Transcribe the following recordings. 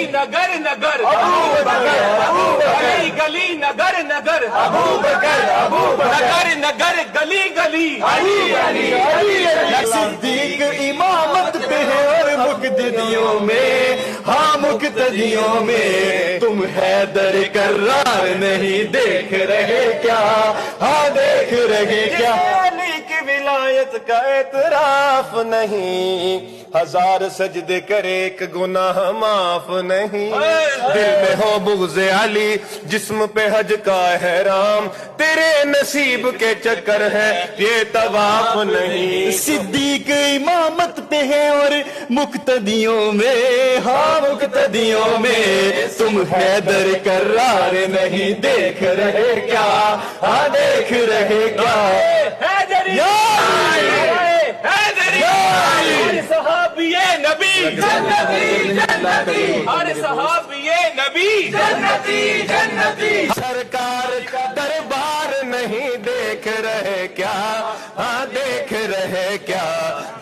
नगर नगर गली गली नगर नगर नगर नगर गली गली सिद्दीक इमामत पे है और मुक्तदियों में, हाँ मुक्तदियों में तुम हैदर कर्रार नहीं देख रहे क्या, हाँ देख रहे क्या। अली की विलायत का एतराफ नहीं, हजार सजदे करे एक गुनाह माफ नहीं। दिल में हो बुग़्ज़ अली, जिस्म पे हज का एहराम, तेरे नसीब के चक्कर है ये तवाफ नहीं। सिद्दीक इमामत पे है और मुक्तदियों में, हाँ मुक्तदियों में तुम हैदर कर्रार नहीं देख रहे क्या, हाँ देख रहे क्या। सहाबिये नबी जन्नती जन्नती, अरे सहाबिये नबी जन्नती जन्नती। सरकार का दरबार नहीं देख रहे क्या, हाँ देख रहे क्या।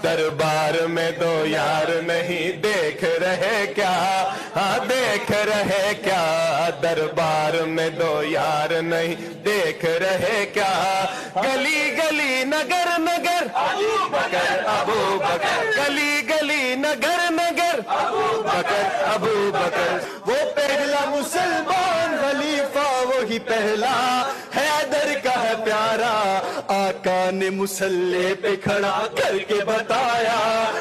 दरबार में दो यार नहीं देख रहे क्या, हाँ देख रहे क्या। दरबार में दो यार नहीं देख रहे क्या। गली गली नगर नगर अबू बकर अबू बकर, गली गली नगर नगर अबू बकर अबू बकर। वो पहला मुसलमान खलीफा वही पहला हैदर का है प्यारा, आका ने मुसल्ले पे खड़ा करके बताया।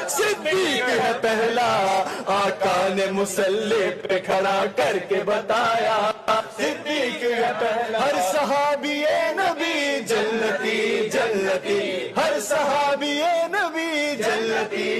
सिद्दीक है पहला, आका ने मुसल्ले पे खड़ा करके बताया। सिद्दीक है पहला। हर सहाबिये नबी जन्नती जन्नती, हर सहाबिये नबी जन्नती।